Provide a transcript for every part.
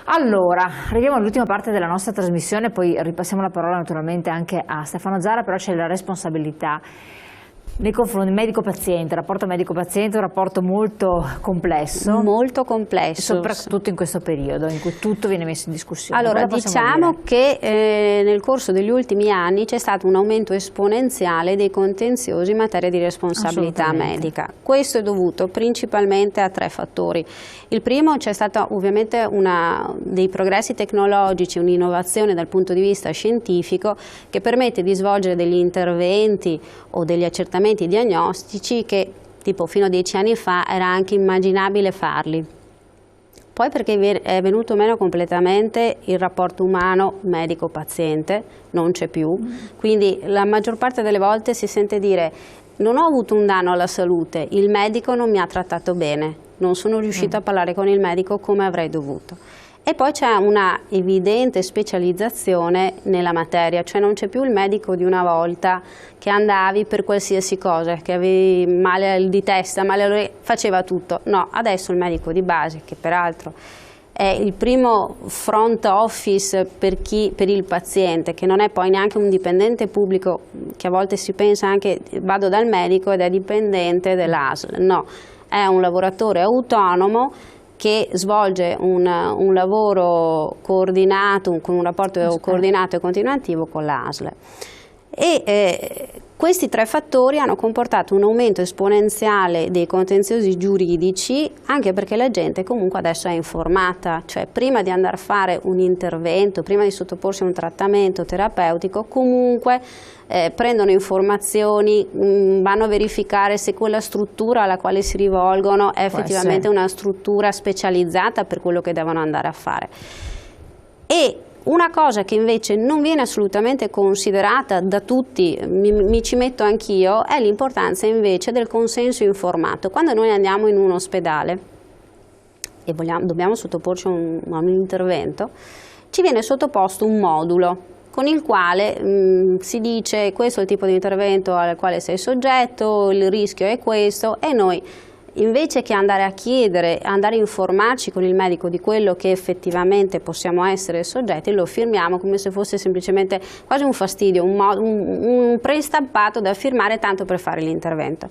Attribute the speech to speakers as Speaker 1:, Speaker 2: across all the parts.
Speaker 1: Allora, arriviamo all'ultima parte della nostra trasmissione, poi ripassiamo la parola naturalmente anche a Stefano Zara, però c'è la responsabilità nei confronti medico-paziente. Il rapporto medico-paziente è un rapporto molto complesso.
Speaker 2: Molto complesso.
Speaker 1: Soprattutto in questo periodo in cui tutto viene messo in discussione.
Speaker 2: Allora, diciamo che nel corso degli ultimi anni c'è stato un aumento esponenziale dei contenziosi in materia di responsabilità medica. Questo è dovuto principalmente a 3 fattori. Il primo, c'è stato ovviamente dei progressi tecnologici, un'innovazione dal punto di vista scientifico che permette di svolgere degli interventi o degli accertamenti diagnostici che tipo fino a 10 anni fa era anche immaginabile farli. Poi perché è venuto meno completamente il rapporto umano medico-paziente, non c'è più, quindi la maggior parte delle volte si sente dire: non ho avuto un danno alla salute, il medico non mi ha trattato bene, non sono riuscito a parlare con il medico come avrei dovuto. E poi c'è una evidente specializzazione nella materia, cioè non c'è più il medico di una volta che andavi per qualsiasi cosa, che avevi male di testa, male all'orecchio, faceva tutto. No, adesso il medico di base, che peraltro è il primo front office per il paziente, che non è poi neanche un dipendente pubblico, che a volte si pensa anche vado dal medico ed è dipendente dell'ASL, no, è un lavoratore autonomo che svolge un lavoro coordinato, con un rapporto coordinato e continuativo con l'ASL. Questi 3 fattori hanno comportato un aumento esponenziale dei contenziosi giuridici, anche perché la gente comunque adesso è informata, cioè prima di andare a fare un intervento, prima di sottoporsi a un trattamento terapeutico, comunque prendono informazioni, vanno a verificare se quella struttura alla quale si rivolgono è effettivamente una struttura specializzata per quello che devono andare a fare. E una cosa che invece non viene assolutamente considerata da tutti, mi ci metto anch'io, è l'importanza invece del consenso informato. Quando noi andiamo in un ospedale e dobbiamo sottoporci a un intervento, ci viene sottoposto un modulo con il quale si dice: questo è il tipo di intervento al quale sei soggetto, il rischio è questo, e noi, invece che andare a chiedere, andare a informarci con il medico di quello che effettivamente possiamo essere soggetti, lo firmiamo come se fosse semplicemente quasi un fastidio, un prestampato da firmare tanto per fare l'intervento.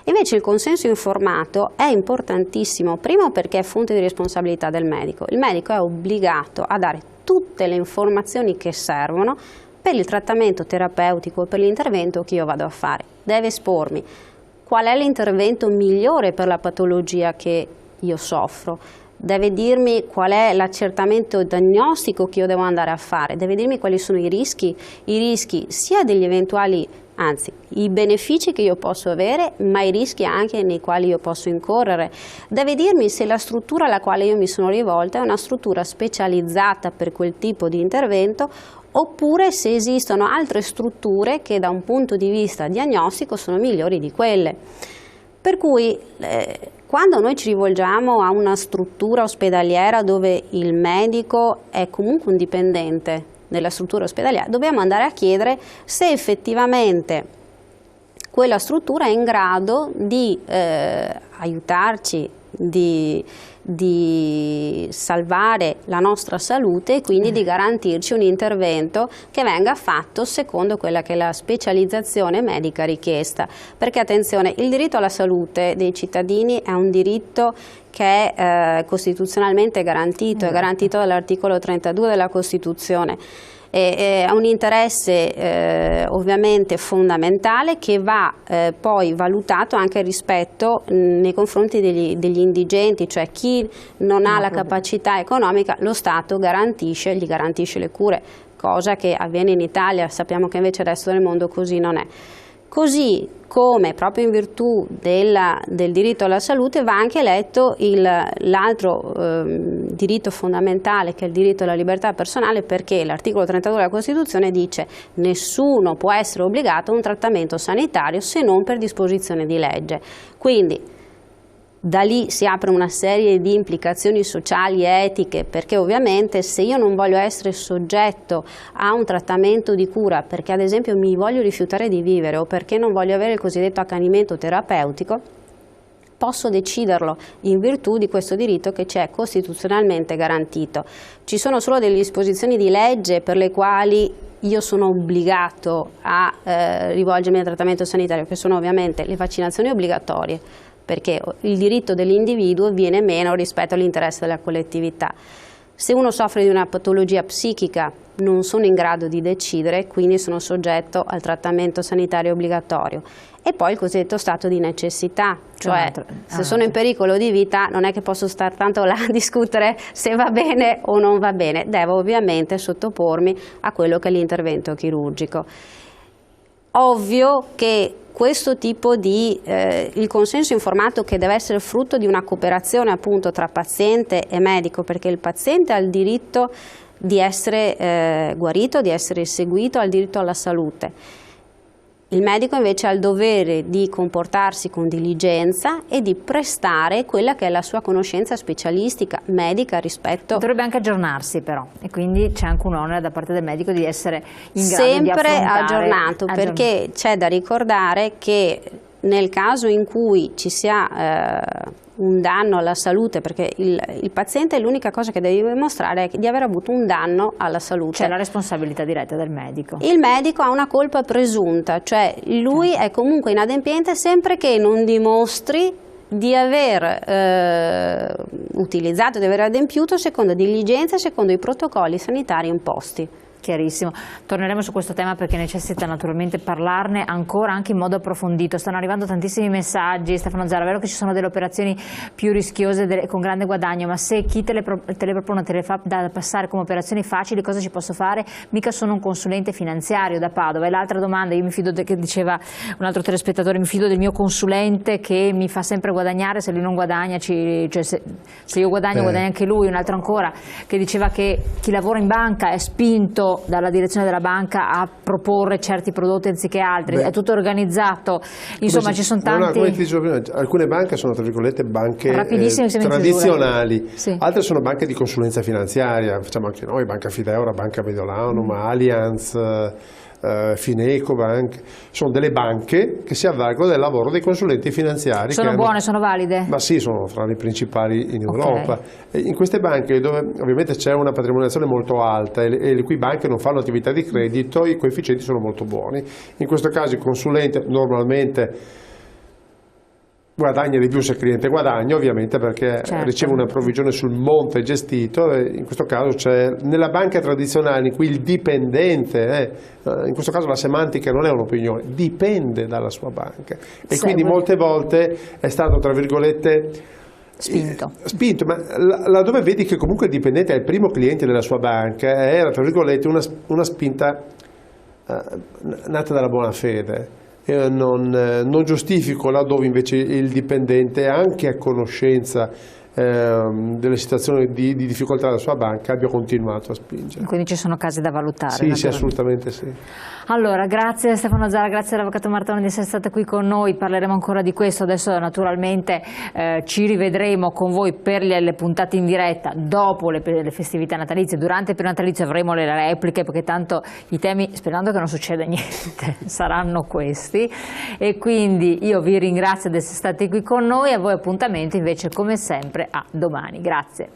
Speaker 2: Invece il consenso informato è importantissimo, primo perché è fonte di responsabilità del medico. Il medico è obbligato a dare tutte le informazioni che servono per il trattamento terapeutico, per l'intervento che io vado a fare. Deve espormi qual è l'intervento migliore per la patologia che io soffro, deve dirmi qual è l'accertamento diagnostico che io devo andare a fare, deve dirmi quali sono i rischi sia degli eventuali, anzi i benefici che io posso avere, ma i rischi anche nei quali io posso incorrere, deve dirmi se la struttura alla quale io mi sono rivolta è una struttura specializzata per quel tipo di intervento, oppure se esistono altre strutture che da un punto di vista diagnostico sono migliori di quelle. Per cui quando noi ci rivolgiamo a una struttura ospedaliera dove il medico è comunque un dipendente della struttura ospedaliera, dobbiamo andare a chiedere se effettivamente quella struttura è in grado di aiutarci, di salvare la nostra salute e quindi di garantirci un intervento che venga fatto secondo quella che è la specializzazione medica richiesta. Perché attenzione, il diritto alla salute dei cittadini è un diritto che è costituzionalmente garantito, è garantito dall'articolo 32 della Costituzione. È un interesse ovviamente fondamentale che va poi valutato anche rispetto nei confronti degli indigenti, cioè chi non ha la capacità economica, lo Stato gli garantisce le cure, cosa che avviene in Italia, sappiamo che invece il resto del mondo così non è. Così come proprio in virtù del diritto alla salute va anche letto l'altro diritto fondamentale, che è il diritto alla libertà personale, perché l'articolo 32 della Costituzione dice: nessuno può essere obbligato a un trattamento sanitario se non per disposizione di legge. Quindi da lì si apre una serie di implicazioni sociali e etiche, perché ovviamente se io non voglio essere soggetto a un trattamento di cura perché ad esempio mi voglio rifiutare di vivere o perché non voglio avere il cosiddetto accanimento terapeutico, posso deciderlo in virtù di questo diritto che ci è costituzionalmente garantito. Ci sono solo delle disposizioni di legge per le quali io sono obbligato a rivolgermi al trattamento sanitario, che sono ovviamente le vaccinazioni obbligatorie, perché il diritto dell'individuo viene meno rispetto all'interesse della collettività. Se uno soffre di una patologia psichica non sono in grado di decidere, quindi sono soggetto al trattamento sanitario obbligatorio. E poi il cosiddetto stato di necessità, cioè se sono in pericolo di vita non è che posso stare tanto là a discutere se va bene o non va bene, devo ovviamente sottopormi a quello che è l'intervento chirurgico. Ovvio che questo tipo di il consenso informato, che deve essere frutto di una cooperazione appunto tra paziente e medico, perché il paziente ha il diritto di essere guarito, di essere seguito, ha il diritto alla salute. Il medico invece ha il dovere di comportarsi con diligenza e di prestare quella che è la sua conoscenza specialistica medica rispetto...
Speaker 1: Dovrebbe anche aggiornarsi però, e quindi c'è anche un onere da parte del medico di essere in grado di
Speaker 2: sempre
Speaker 1: affrontare...
Speaker 2: aggiornato, perché c'è da ricordare che nel caso in cui ci sia un danno alla salute, perché il paziente l'unica cosa che deve dimostrare è di aver avuto un danno alla salute.
Speaker 1: C'è la responsabilità diretta del medico.
Speaker 2: Il medico ha una colpa presunta, cioè lui è comunque inadempiente sempre che non dimostri di aver utilizzato, di aver adempiuto secondo diligenza e secondo i protocolli sanitari imposti.
Speaker 1: Chiarissimo, torneremo su questo tema perché necessita naturalmente parlarne ancora anche in modo approfondito. Stanno arrivando tantissimi messaggi. Stefano Zara, è vero che ci sono delle operazioni più rischiose con grande guadagno, ma se chi te le propone te le fa da passare come operazioni facili, cosa ci posso fare? Mica sono un consulente finanziario da Padova. E l'altra domanda, io mi fido, che diceva un altro telespettatore, mi fido del mio consulente che mi fa sempre guadagnare, se lui non guadagna, cioè se io guadagno guadagna anche lui. Un altro ancora che diceva che chi lavora in banca è spinto dalla direzione della banca a proporre certi prodotti anziché altri. È tutto organizzato, insomma ci sono tanti...
Speaker 3: come ti dicevo prima, alcune banche sono tra virgolette banche tradizionali, sì. Altre sono banche di consulenza finanziaria, facciamo anche noi, Banca Fideura, Banca Mediolanum, Allianz, Finecobank, sono delle banche che si avvalgono del lavoro dei consulenti finanziari.
Speaker 1: Sono buone, sono valide?
Speaker 3: Ma sì, sono fra le principali in Europa. Okay. In queste banche, dove ovviamente c'è una patrimonializzazione molto alta e le cui banche non fanno attività di credito, i coefficienti sono molto buoni. In questo caso il consulente normalmente guadagna di più se il cliente guadagna, ovviamente, perché riceve una provvigione sul monte gestito. E in questo caso c'è nella banca tradizionale in cui il dipendente, in questo caso la semantica non è un'opinione, dipende dalla sua banca e quindi molte volte è stato tra virgolette spinto, ma laddove vedi che comunque il dipendente è il primo cliente della sua banca, era tra virgolette una spinta nata dalla buona fede. Non giustifico laddove invece il dipendente, anche a conoscenza delle situazioni di difficoltà della sua banca, abbia continuato a spingere.
Speaker 1: Quindi ci sono casi da valutare?
Speaker 3: Sì, sì, assolutamente sì.
Speaker 1: Allora, grazie Stefano Zara, grazie all'Avvocato Martone di essere stato qui con noi, parleremo ancora di questo, adesso naturalmente ci rivedremo con voi per le puntate in diretta dopo le festività natalizie. Durante il periodo natalizio avremo le repliche, perché tanto i temi, sperando che non succeda niente, saranno questi, e quindi io vi ringrazio di essere stati qui con noi, a voi appuntamento invece come sempre a domani. Grazie.